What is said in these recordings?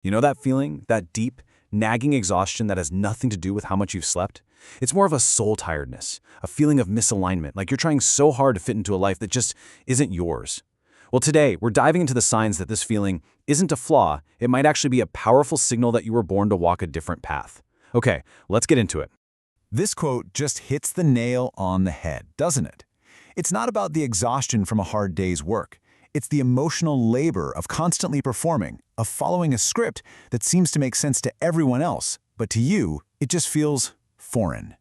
You know that feeling, that deep, nagging exhaustion that has nothing to do with how much you've slept? It's more of a soul tiredness, a feeling of misalignment, like you're trying so hard to fit into a life that just isn't yours. Well, today, we're diving into the signs that this feeling isn't a flaw, it might actually be a powerful signal that you were born to walk a different path. Okay, let's get into it. This quote just hits the nail on the head, doesn't it? It's not about the exhaustion from a hard day's work. It's the emotional labor of constantly performing, of following a script that seems to make sense to everyone else, but to you, it just feels foreign.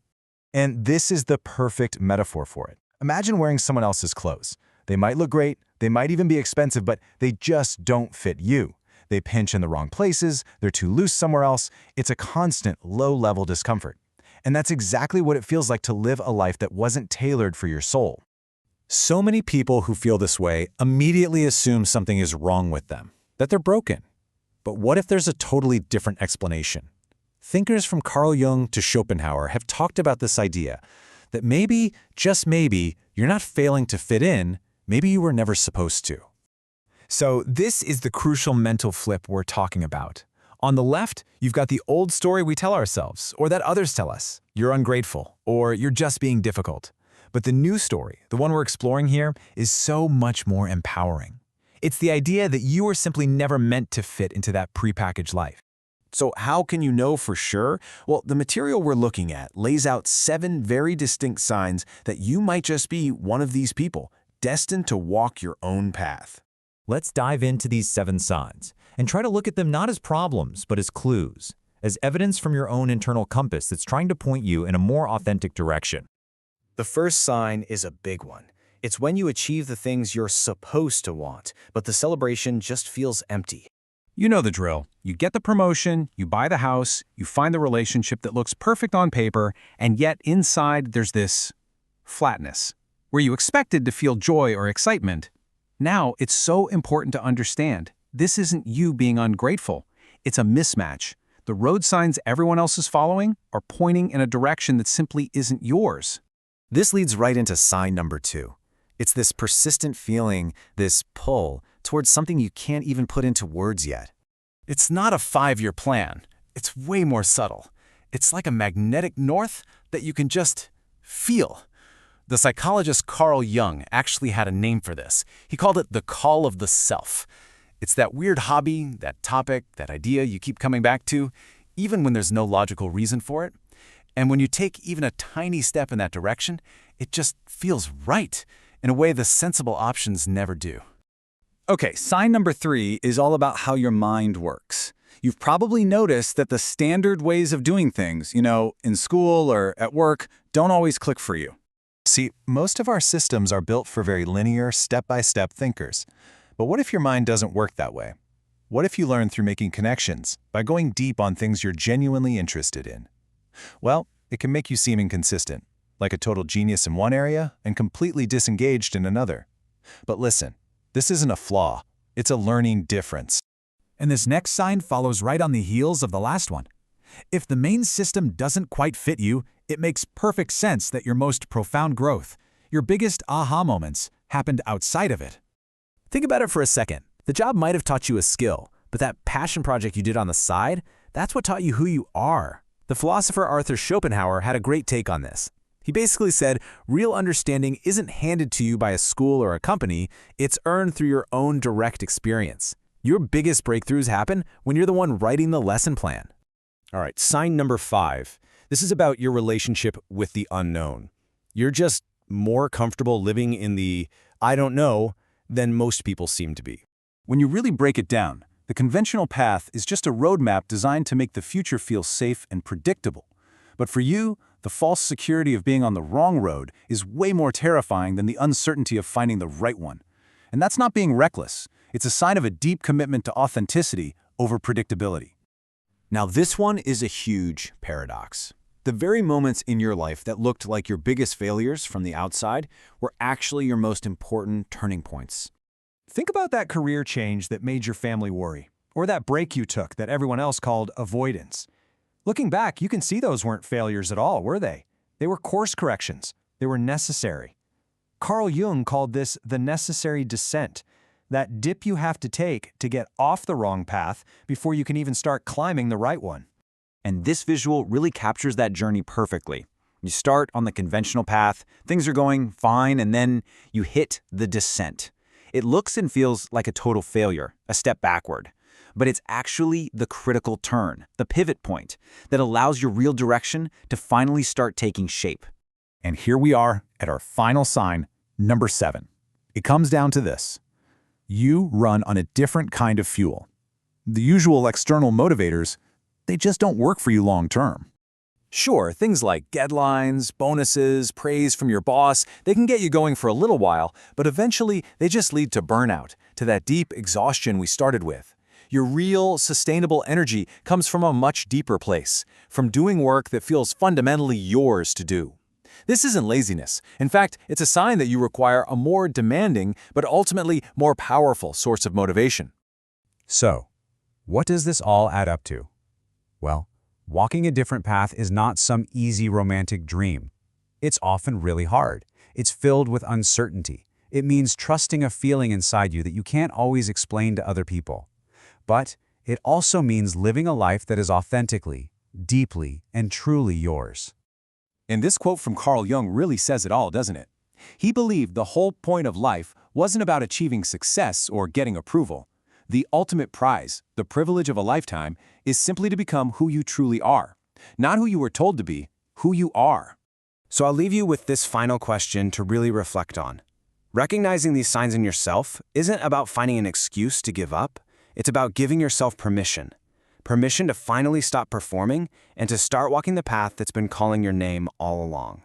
And this is the perfect metaphor for it. Imagine wearing someone else's clothes. They might look great, they might even be expensive, but they just don't fit you. They pinch in the wrong places, they're too loose somewhere else. It's a constant, low-level discomfort. And that's exactly what it feels like to live a life that wasn't tailored for your soul. So many people who feel this way immediately assume something is wrong with them, that they're broken. But what if there's a totally different explanation? Thinkers from Carl Jung to Schopenhauer have talked about this idea that maybe, just maybe, you're not failing to fit in, maybe you were never supposed to. So this is the crucial mental flip we're talking about. On the left, you've got the old story we tell ourselves, or that others tell us. You're ungrateful, or you're just being difficult. But the new story, the one we're exploring here, is so much more empowering. It's the idea that you were simply never meant to fit into that prepackaged life. So how can you know for sure? Well, the material we're looking at lays out 7 very distinct signs that you might just be one of these people, destined to walk your own path. Let's dive into these 7 signs and try to look at them not as problems, but as clues, as evidence from your own internal compass that's trying to point you in a more authentic direction. The first sign is a big one. It's when you achieve the things you're supposed to want, but the celebration just feels empty. You know the drill. You get the promotion, you buy the house, you find the relationship that looks perfect on paper, and yet inside there's this flatness. Where you expected to feel joy or excitement. Now, it's so important to understand, this isn't you being ungrateful. It's a mismatch. The road signs everyone else is following are pointing in a direction that simply isn't yours. This leads right into sign number 2. It's this persistent feeling, this pull, towards something you can't even put into words yet. It's not a 5-year plan. It's way more subtle. It's like a magnetic north that you can just feel. The psychologist Carl Jung actually had a name for this. He called it the call of the self. It's that weird hobby, that topic, that idea you keep coming back to, even when there's no logical reason for it. And when you take even a tiny step in that direction, it just feels right, in a way the sensible options never do. Okay, sign number 3 is all about how your mind works. You've probably noticed that the standard ways of doing things, in school or at work, don't always click for you. See, most of our systems are built for very linear, step-by-step thinkers. But what if your mind doesn't work that way? What if you learn through making connections, by going deep on things you're genuinely interested in? Well, it can make you seem inconsistent, like a total genius in one area and completely disengaged in another. But listen, this isn't a flaw, it's a learning difference. And this next sign follows right on the heels of the last one. If the main system doesn't quite fit you, it makes perfect sense that your most profound growth, your biggest aha moments, happened outside of it. Think about it for a second. The job might have taught you a skill, but that passion project you did on the side, that's what taught you who you are. The philosopher Arthur Schopenhauer had a great take on this. He basically said, real understanding isn't handed to you by a school or a company, it's earned through your own direct experience. Your biggest breakthroughs happen when you're the one writing the lesson plan. All right, sign number 5. This is about your relationship with the unknown. You're just more comfortable living in the I don't know than most people seem to be. When you really break it down, the conventional path is just a roadmap designed to make the future feel safe and predictable. But for you, the false security of being on the wrong road is way more terrifying than the uncertainty of finding the right one. And that's not being reckless. It's a sign of a deep commitment to authenticity over predictability. Now this one is a huge paradox. The very moments in your life that looked like your biggest failures from the outside were actually your most important turning points. Think about that career change that made your family worry, or that break you took that everyone else called avoidance. Looking back, you can see those weren't failures at all, were they? They were course corrections. They were necessary. Carl Jung called this the necessary descent. that dip you have to take to get off the wrong path before you can even start climbing the right one. And this visual really captures that journey perfectly. You start on the conventional path, things are going fine, and then you hit the descent. It looks and feels like a total failure, a step backward. But it's actually the critical turn, the pivot point, that allows your real direction to finally start taking shape. And here we are at our final sign, number 7. It comes down to this. You run on a different kind of fuel. The usual external motivators, they just don't work for you long term. Sure, things like deadlines, bonuses, praise from your boss, they can get you going for a little while, but eventually they just lead to burnout, to that deep exhaustion we started with. Your real, sustainable energy comes from a much deeper place, from doing work that feels fundamentally yours to do. This isn't laziness. In fact, it's a sign that you require a more demanding, but ultimately more powerful source of motivation. So, what does this all add up to? Well, walking a different path is not some easy romantic dream. It's often really hard. It's filled with uncertainty. It means trusting a feeling inside you that you can't always explain to other people. But it also means living a life that is authentically, deeply, and truly yours. And this quote from Carl Jung really says it all, doesn't it? He believed the whole point of life wasn't about achieving success or getting approval. The ultimate prize, the privilege of a lifetime, is simply to become who you truly are. Not who you were told to be, who you are. So I'll leave you with this final question to really reflect on. Recognizing these signs in yourself isn't about finding an excuse to give up. It's about giving yourself permission. Permission to finally stop performing and to start walking the path that's been calling your name all along.